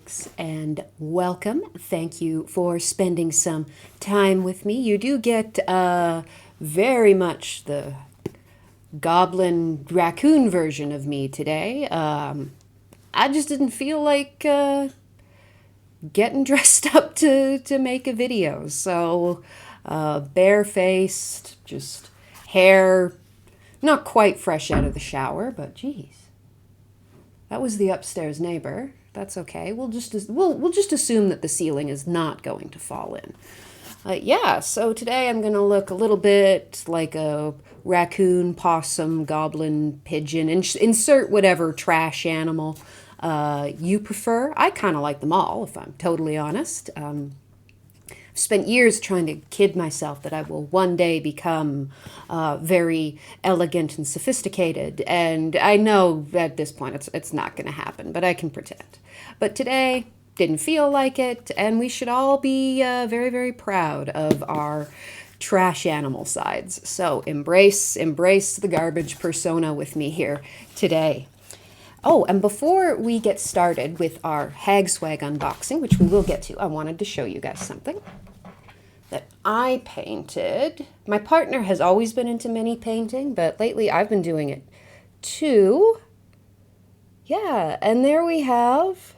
box, and welcome. Thank you for spending some time with me. You do get very much the goblin raccoon version of me today. I just didn't feel like getting dressed up to make a video, so barefaced, just hair not quite fresh out of the shower, but geez. That was the upstairs neighbor. That's okay. We'll just assume that the ceiling is not going to fall in. Yeah, so today I'm going to look a little bit like a raccoon, possum, goblin, pigeon. Insert whatever trash animal you prefer. I kind of like them all, if I'm totally honest. I've spent years trying to kid myself that I will one day become very elegant and sophisticated, and I know at this point it's not going to happen, but I can pretend. But today didn't feel like it, and we should all be very, very proud of our trash animal sides. So embrace the garbage persona with me here today. Oh, and before we get started with our HagSwag unboxing, which we will get to, I wanted to show you guys something that I painted. My partner has always been into mini painting, but lately I've been doing it too. Yeah, and there we have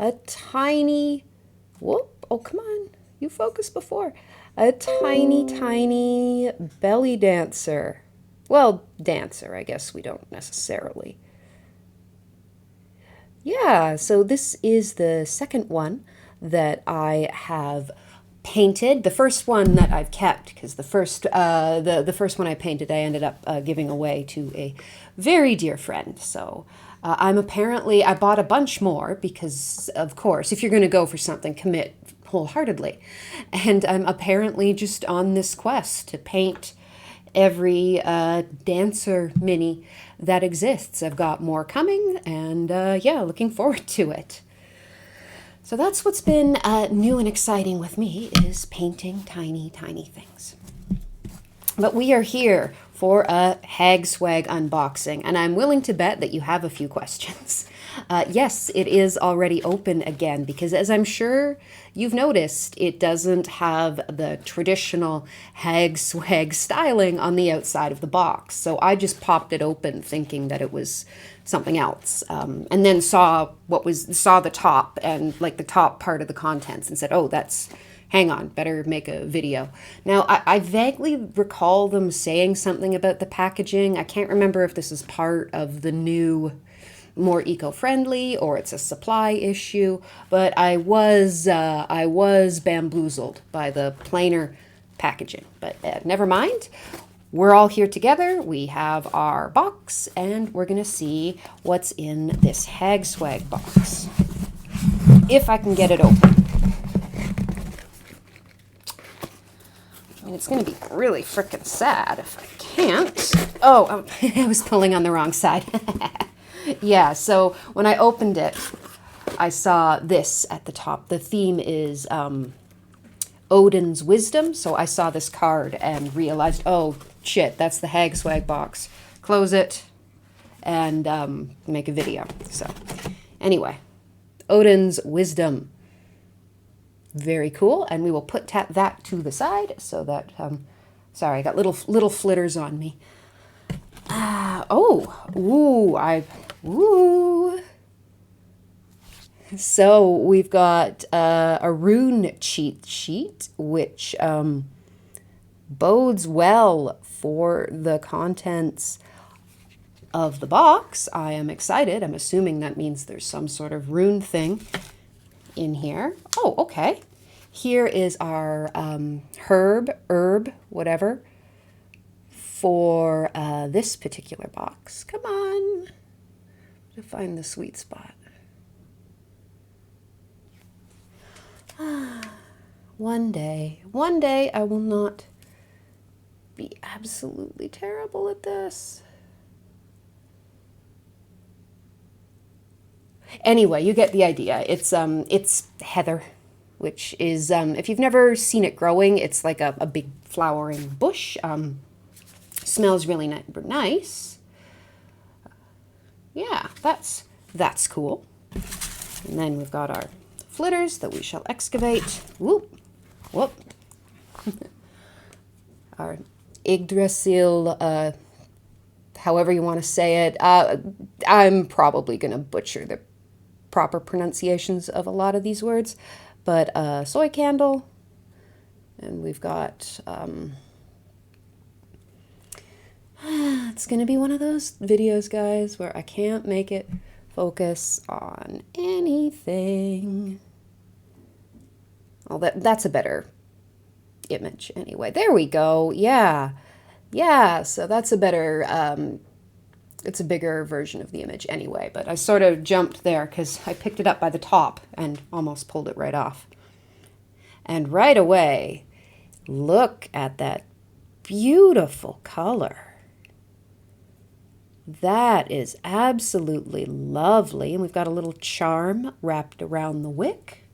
a tiny, whoop, oh come on, you focused before. A tiny, tiny belly dancer. Well, dancer, I guess we don't necessarily. Yeah, so this is the second one that I have painted. The first one that I've kept, because the first one I painted I ended up giving away to a very dear friend. So I bought a bunch more because, of course, if you're going to go for something, commit wholeheartedly. And I'm apparently just on this quest to paint every dancer mini that exists. I've got more coming, and yeah, looking forward to it. So that's what's been new and exciting with me, is painting tiny, tiny things. But we are here for a HagSwag unboxing, and I'm willing to bet that you have a few questions. Yes, it is already open again, because as I'm sure you've noticed, it doesn't have the traditional HagSwag styling on the outside of the box. So I just popped it open thinking that it was something else, and then saw the top and like the top part of the contents and said, oh, hang on, better make a video. Now, I vaguely recall them saying something about the packaging. I can't remember if this is part of the new, more eco-friendly, or it's a supply issue, but I was bamboozled by the plainer packaging. But never mind. We're all here together. We have our box, and we're going to see what's in this HagSwag box. If I can get it open. I mean, it's going to be really freaking sad if I can't. Oh, I was pulling on the wrong side. Yeah, so when I opened it, I saw this at the top. The theme is Odin's wisdom. So I saw this card and realized, oh, shit, that's the HagSwag box. Close it and make a video. So anyway, Odin's wisdom. Very cool. And we will put that to the side so that, sorry, I got little flitters on me. So we've got a rune cheat sheet, which bodes well for the contents of the box. I am excited. I'm assuming that means there's some sort of rune thing in here. Oh, okay. Here is our herb, whatever, for this particular box. Come on. To find the sweet spot. One day I will not be absolutely terrible at this. Anyway, you get the idea. It's heather, which is, if you've never seen it growing, it's like a big flowering bush. Smells really nice. Yeah, that's cool. And then we've got our flitters that we shall excavate. Whoop, whoop. Our Yggdrasil, however you want to say it. I'm probably going to butcher the proper pronunciations of a lot of these words. But soy candle. And we've got... it's going to be one of those videos, guys, where I can't make it focus on anything. Oh, that's a better image anyway. There we go. Yeah. Yeah, so that's a better, it's a bigger version of the image anyway, but I sort of jumped there because I picked it up by the top and almost pulled it right off. And right away, look at that beautiful color. That is absolutely lovely. And we've got a little charm wrapped around the wick.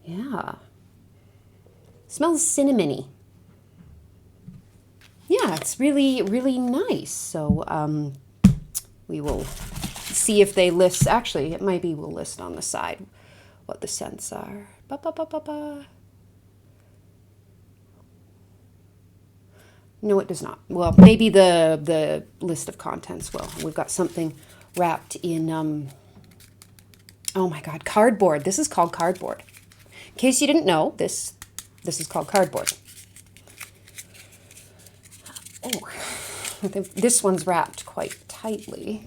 Yeah. Smells cinnamony. Yeah, it's really, really nice. So we will see if they list. Actually, it maybe we'll list on the side what the scents are. Ba, ba, ba, ba, ba. No, it does not. Well, maybe the list of contents will. We've got something wrapped in, oh my God, cardboard. This is called cardboard. In case you didn't know, this is called cardboard. Oh, this one's wrapped quite tightly.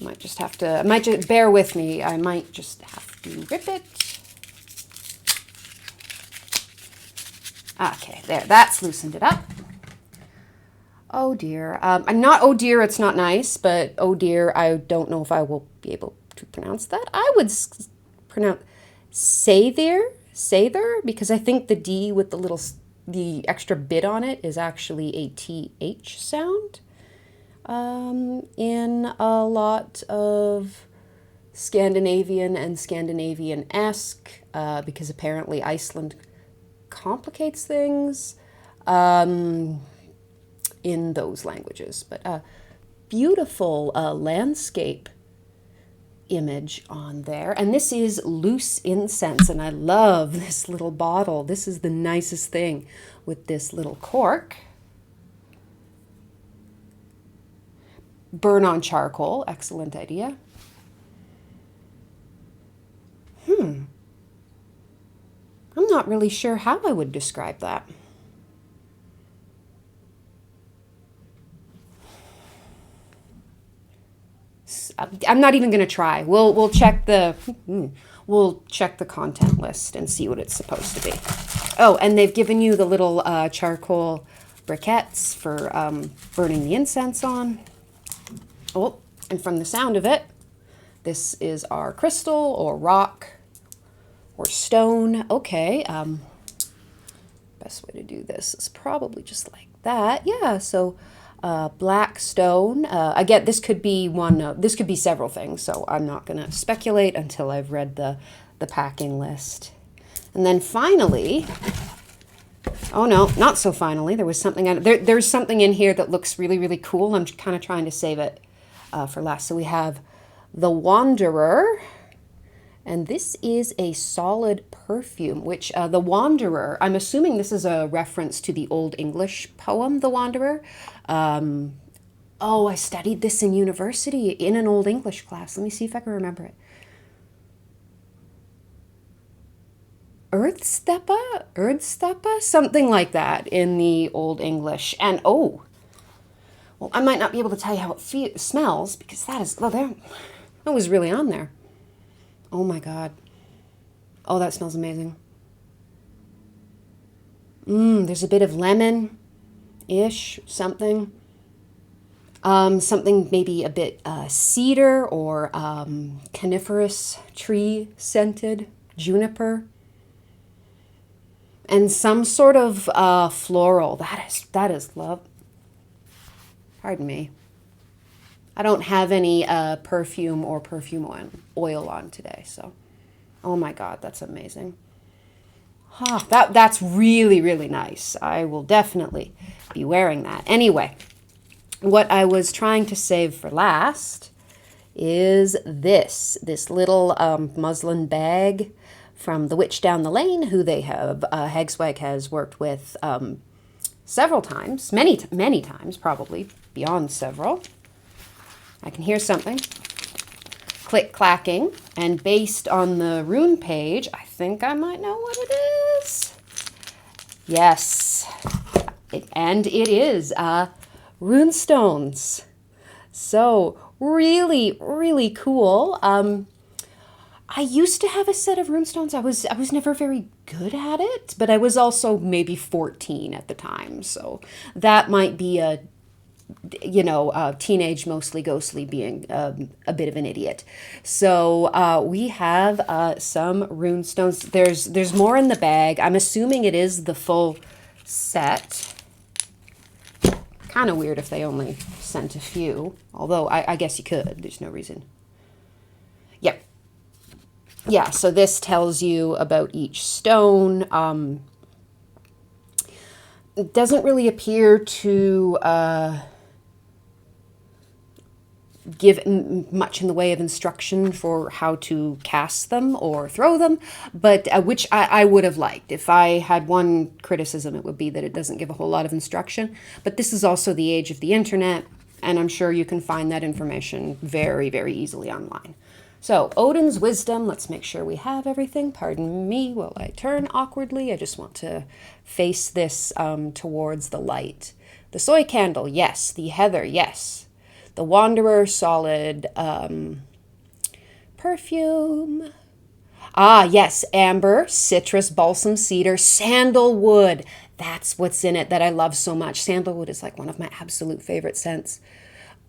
I might just have to, bear with me. I might just have to rip it. Okay, there, that's loosened it up. Oh dear. I'm not, oh dear, it's not nice, but oh dear, I don't know if I will be able to pronounce that. I would pronounce Sather, because I think the D with the extra bit on it is actually a TH sound. In a lot of Scandinavian and Scandinavian-esque, because apparently Iceland complicates things in those languages. But beautiful landscape image on there. And this is loose incense, and I love this little bottle. This is the nicest thing with this little cork. Burn on charcoal, excellent idea. I'm not really sure how I would describe that. I'm not even going to try. We'll check the content list and see what it's supposed to be. Oh, and they've given you the little charcoal briquettes for burning the incense on. Oh, and from the sound of it, this is our crystal or rock or stone. Okay, best way to do this is probably just like that. Yeah, so black stone. Again, this could be this could be several things, so I'm not going to speculate until I've read the packing list. And then finally, oh no, not so finally, there was something, there's something in here that looks really, really cool. I'm kind of trying to save it for last. So we have the Wanderer, and this is a solid perfume, which the Wanderer, I'm assuming this is a reference to the Old English poem, The Wanderer. Oh, I studied this in university in an Old English class. Let me see if I can remember it. Earthstepa, something like that in the Old English. And oh, well, I might not be able to tell you how it smells because that is, well, that was really on there. Oh my God. Oh, that smells amazing. There's a bit of lemon-ish, something. Something maybe a bit cedar or coniferous tree scented, juniper. And some sort of floral. That is love. Pardon me. I don't have any perfume or perfume oil on today, so. Oh my God, that's amazing. That's really, really nice. I will definitely be wearing that. Anyway, what I was trying to save for last is this little muslin bag from the witch down the lane, who they have, HagSwag has worked with several times, many times, probably beyond several. I can hear something click clacking, and based on the rune page, I think I might know what it is. Yes, and it is rune stones. So really, really cool. I used to have a set of runestones. I was never very good at it, but I was also maybe 14 at the time, so that might be a teenage, mostly ghostly being a bit of an idiot. So we have some runestones. There's more in the bag. I'm assuming it is the full set. Kind of weird if they only sent a few, although I guess you could. There's no reason. Yep. Yeah, so this tells you about each stone. It doesn't really appear to give much in the way of instruction for how to cast them or throw them, but which I would have liked. If I had one criticism, it would be that it doesn't give a whole lot of instruction. But this is also the age of the internet, and I'm sure you can find that information very, very easily online. So, Odin's wisdom, let's make sure we have everything. Pardon me while I turn awkwardly. I just want to face this towards the light. The soy candle, yes. The heather, yes. The wanderer, solid perfume. Ah, yes, amber, citrus, balsam, cedar, sandalwood. That's what's in it that I love so much. Sandalwood is like one of my absolute favorite scents.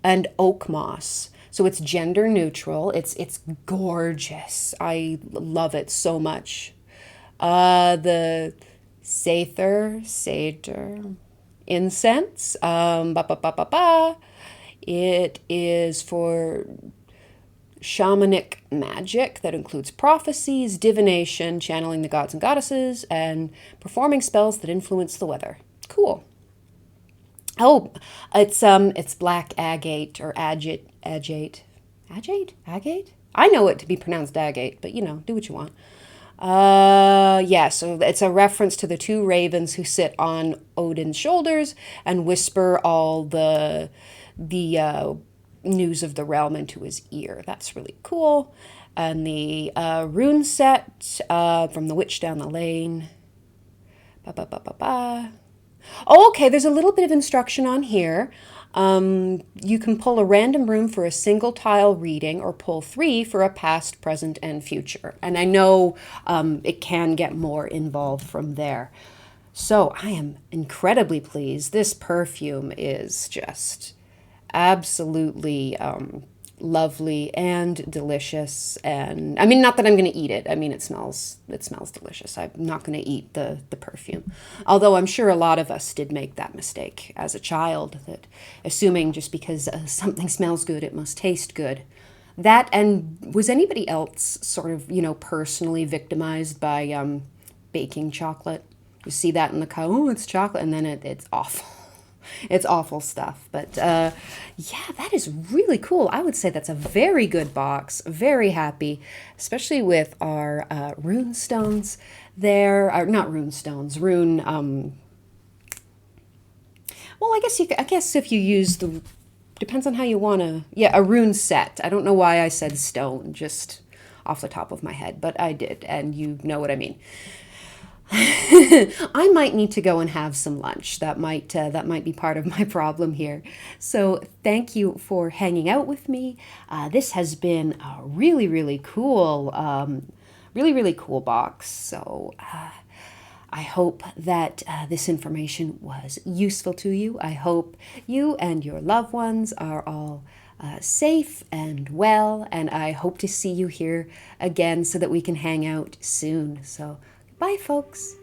And oak moss. So it's gender neutral. It's gorgeous. I love it so much. The seder incense. It is for shamanic magic that includes prophecies, divination, channeling the gods and goddesses, and performing spells that influence the weather. Cool. Oh, it's black agate or agate. I know it to be pronounced agate, but do what you want. Yeah, so it's a reference to the two ravens who sit on Odin's shoulders and whisper all the news of the realm into his ear. That's really cool. And the rune set from the witch down the lane. Oh, okay, there's a little bit of instruction on here. You can pull a random rune for a single tile reading or pull 3 for a past, present, and future. And I know it can get more involved from there. So I am incredibly pleased. This perfume is just absolutely lovely and delicious. And I mean, not that I'm going to eat it. I mean, it smells delicious. I'm not going to eat the perfume. Although I'm sure a lot of us did make that mistake as a child, that assuming just because something smells good, it must taste good. That, and was anybody else sort of, personally victimized by baking chocolate? You see that in the car, oh, it's chocolate, and then it's awful. It's awful stuff. But yeah, that is really cool. I would say that's a very good box. Very happy, especially with our rune stones there. Not rune stones, rune. Well, I guess if you use the, depends on how you want to. Yeah, a rune set. I don't know why I said stone, just off the top of my head, but I did, and you know what I mean. I might need to go and have some lunch. That might be part of my problem here. So thank you for hanging out with me. This has been a really, really cool, really cool box. So I hope that this information was useful to you. I hope you and your loved ones are all safe and well, and I hope to see you here again so that we can hang out soon. So bye, folks.